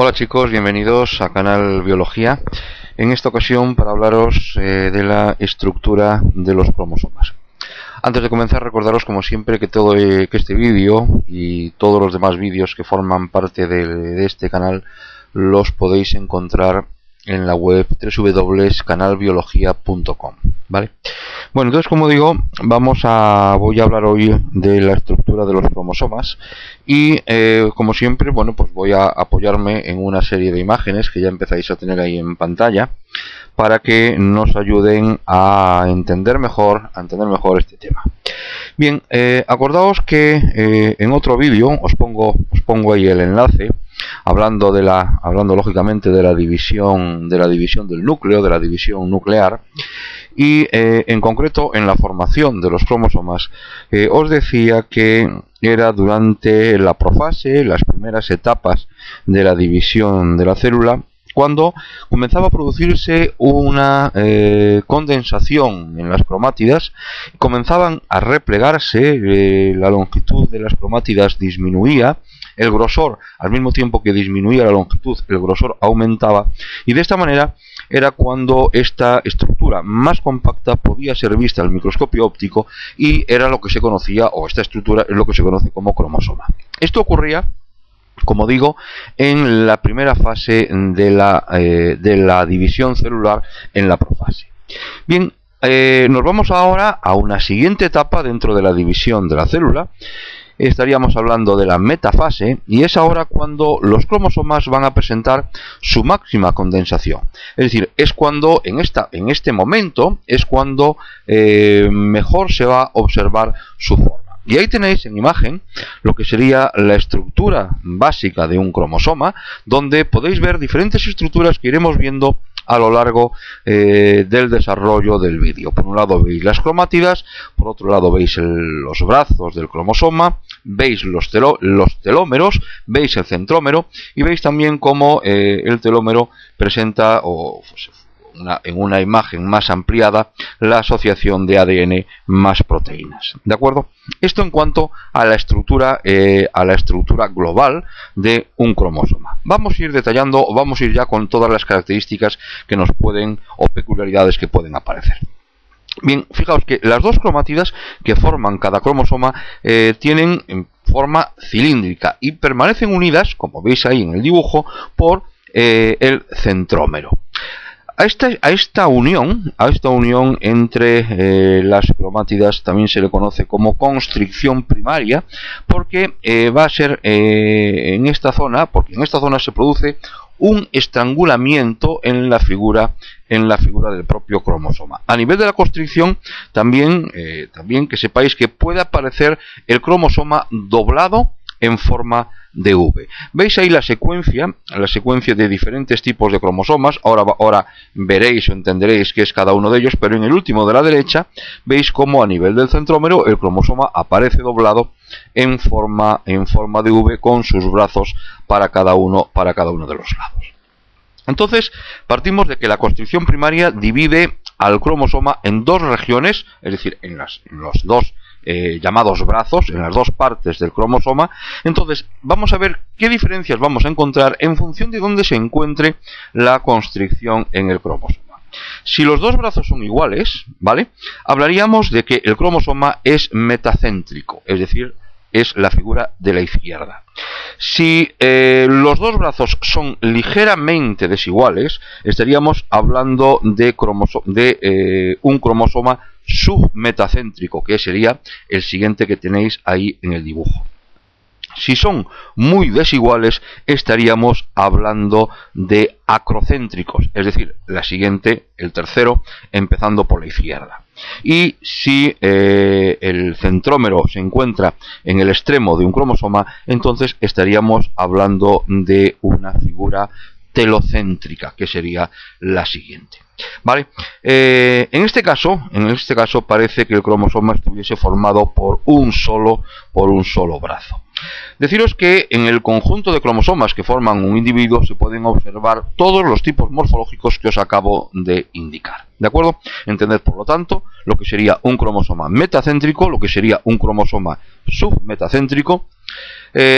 Hola chicos, bienvenidos a Canal Biología. En esta ocasión para hablaros de la estructura de los cromosomas. Antes de comenzar, recordaros como siempre que que este vídeo y todos los demás vídeos que forman parte de este canal los podéis encontrar en la web www.canalbiología.com, ¿vale? Bueno, entonces, como digo, voy a hablar hoy de la estructura de los cromosomas y, como siempre, bueno, pues voy a apoyarme en una serie de imágenes que ya empezáis a tener ahí en pantalla para que nos ayuden a entender mejor este tema. Bien, acordaos que en otro vídeo os pongo ahí el enlace. Hablando lógicamente de la división del núcleo, de la división nuclear, y en concreto en la formación de los cromosomas, os decía que era durante la profase, las primeras etapas de la división de la célula, cuando comenzaba a producirse una condensación en las cromátidas, comenzaban a replegarse, la longitud de las cromátidas disminuía, el grosor, al mismo tiempo que disminuía la longitud, el grosor aumentaba, y de esta manera era cuando esta estructura más compacta podía ser vista al microscopio óptico y era lo que se conocía, o esta estructura es lo que se conoce como cromosoma. Esto ocurría, como digo, en la primera fase de la división celular, en la profase. Bien, nos vamos ahora a una siguiente etapa dentro de la división de la célula. Estaríamos hablando de la metafase, y es ahora cuando los cromosomas van a presentar su máxima condensación. Es decir, es cuando, en este momento, es cuando mejor se va a observar su forma. Y ahí tenéis en imagen lo que sería la estructura básica de un cromosoma, donde podéis ver diferentes estructuras que iremos viendo a lo largo del desarrollo del vídeo. Por un lado veis las cromátidas, por otro lado veis los brazos del cromosoma, veis los telómeros, veis el centrómero y veis también cómo el telómero presenta, en una imagen más ampliada, la asociación de ADN más proteínas. ¿De acuerdo? Esto en cuanto a la estructura global de un cromosoma. Vamos a ir detallando, o vamos a ir ya con todas las características que nos pueden, o peculiaridades que pueden aparecer. Bien, fijaos que las dos cromátidas que forman cada cromosoma tienen forma cilíndrica y permanecen unidas, como veis ahí en el dibujo, por el centrómero. A esta unión entre las cromátidas también se le conoce como constricción primaria, porque va a ser en esta zona se produce un estrangulamiento en la figura del propio cromosoma. A nivel de la constricción, también que sepáis que puede aparecer el cromosoma doblado en forma de V. Veis ahí la secuencia de diferentes tipos de cromosomas. Ahora veréis o entenderéis qué es cada uno de ellos, pero en el último de la derecha veis cómo a nivel del centrómero el cromosoma aparece doblado en forma de V, con sus brazos para cada uno de los lados. Entonces, partimos de que la constricción primaria divide al cromosoma en dos regiones, es decir, en los dos llamados brazos, en las dos partes del cromosoma. Entonces vamos a ver qué diferencias vamos a encontrar en función de dónde se encuentre la constricción en el cromosoma. Si los dos brazos son iguales, ¿vale?, hablaríamos de que el cromosoma es metacéntrico, es decir, es la figura de la izquierda. Si los dos brazos son ligeramente desiguales, estaríamos hablando de un cromosoma submetacéntrico, que sería el siguiente que tenéis ahí en el dibujo. Si son muy desiguales, estaríamos hablando de acrocéntricos, es decir, el tercero, empezando por la izquierda. Y si el centrómero se encuentra en el extremo de un cromosoma, entonces estaríamos hablando de una figura telocéntrica, que sería la siguiente. ¿Vale? En este caso parece que el cromosoma estuviese formado por un solo brazo. Deciros que en el conjunto de cromosomas que forman un individuo se pueden observar todos los tipos morfológicos que os acabo de indicar. ¿De acuerdo? Entended, por lo tanto, lo que sería un cromosoma metacéntrico, lo que sería un cromosoma submetacéntrico,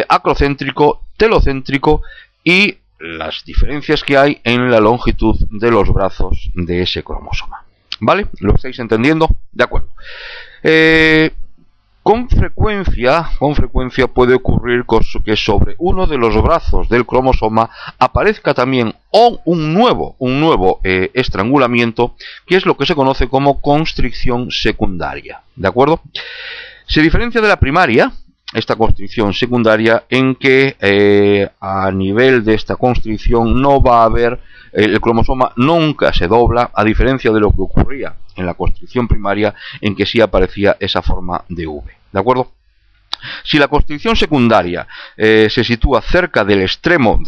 acrocéntrico, telocéntrico y las diferencias que hay en la longitud de los brazos de ese cromosoma. ¿Vale? ¿Lo estáis entendiendo? De acuerdo. Con frecuencia puede ocurrir que sobre uno de los brazos del cromosoma aparezca también un nuevo estrangulamiento, que es lo que se conoce como constricción secundaria. ¿De acuerdo? Se diferencia de la primaria, esta constricción secundaria, en que a nivel de esta constricción no va a haber, el cromosoma nunca se dobla, a diferencia de lo que ocurría en la constricción primaria, en que sí aparecía esa forma de V. ¿De acuerdo? Si la constricción secundaria se sitúa cerca del extremo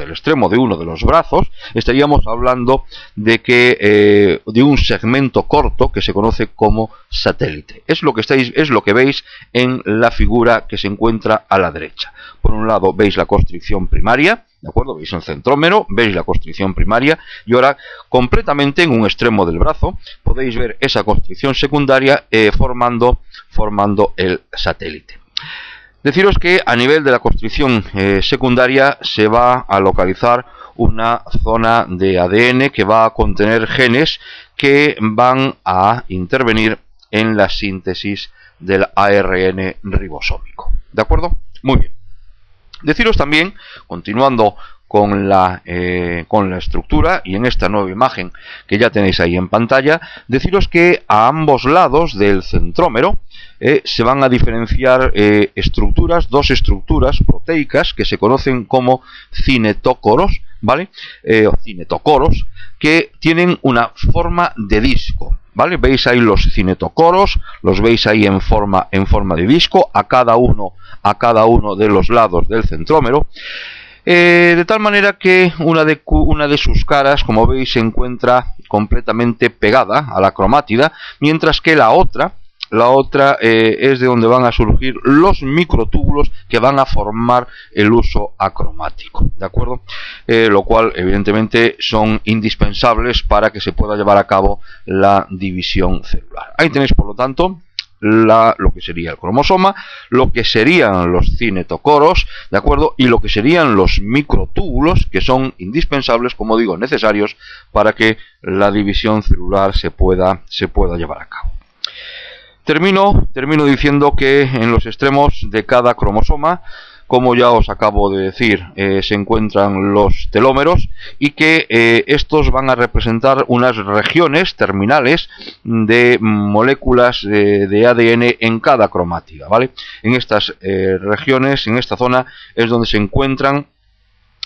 de uno de los brazos, estaríamos hablando de un segmento corto que se conoce como satélite. Es lo que veis en la figura que se encuentra a la derecha. Por un lado veis la constricción primaria, ¿de acuerdo? Veis el centrómero, veis la constricción primaria, y ahora completamente en un extremo del brazo podéis ver esa constricción secundaria formando el satélite. Deciros que a nivel de la constricción secundaria se va a localizar una zona de ADN que va a contener genes que van a intervenir en la síntesis del ARN ribosómico. ¿De acuerdo? Muy bien. Deciros también, continuando con la estructura, y en esta nueva imagen que ya tenéis ahí en pantalla, deciros que a ambos lados del centrómero se van a diferenciar dos estructuras proteicas que se conocen como cinetócoros, ¿vale? O cinetocoros, que tienen una forma de disco, ¿vale? Veis ahí los cinetocoros, los veis ahí en forma de disco a cada uno de los lados del centrómero. De tal manera que una de sus caras, como veis, se encuentra completamente pegada a la cromátida, mientras que la otra es de donde van a surgir los microtúbulos que van a formar el uso acromático, ¿de acuerdo? Lo cual evidentemente son indispensables para que se pueda llevar a cabo la división celular. Ahí tenéis, por lo tanto, lo que sería el cromosoma, lo que serían los cinetocoros, ¿de acuerdo? Y lo que serían los microtúbulos, que son indispensables, como digo, necesarios para que la división celular se pueda llevar a cabo. Termino diciendo que en los extremos de cada cromosoma, como ya os acabo de decir, se encuentran los telómeros, y que estos van a representar unas regiones terminales de moléculas de ADN en cada cromática, ¿vale? En estas regiones, en esta zona, es donde se encuentran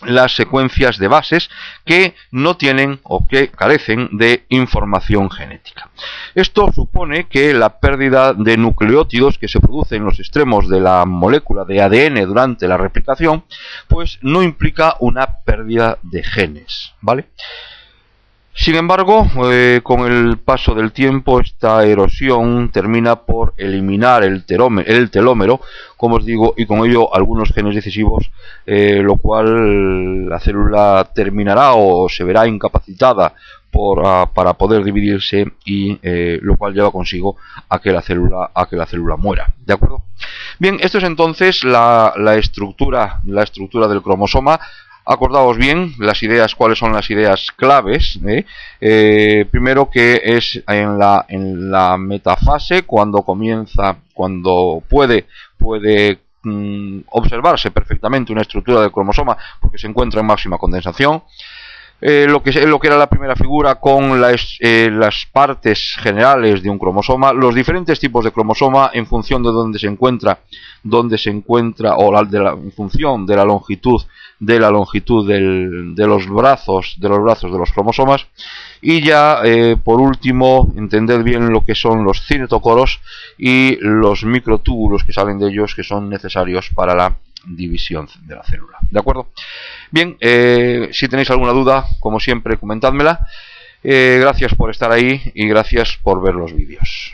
las secuencias de bases que no tienen o que carecen de información genética. Esto supone que la pérdida de nucleótidos que se produce en los extremos de la molécula de ADN durante la replicación, pues no implica una pérdida de genes, ¿vale? Sin embargo, con el paso del tiempo, esta erosión termina por eliminar el telómero, como os digo, y con ello algunos genes decisivos, lo cual la célula terminará o se verá incapacitada para poder dividirse, y lo cual lleva consigo a que la célula muera. ¿De acuerdo? Bien, esto es entonces la estructura del cromosoma. Acordaos bien cuáles son las ideas claves. Primero, que es en la metafase, cuando puede observarse perfectamente una estructura del cromosoma porque se encuentra en máxima condensación. Lo que era la primera figura con las partes generales de un cromosoma, los diferentes tipos de cromosoma en función de dónde se encuentra o en función de la longitud de los brazos de los cromosomas. Y ya por último, entended bien lo que son los cinetocoros y los microtúbulos que salen de ellos, que son necesarios para la división de la célula. ¿De acuerdo? Bien, si tenéis alguna duda, como siempre, comentádmela. Gracias por estar ahí y gracias por ver los vídeos.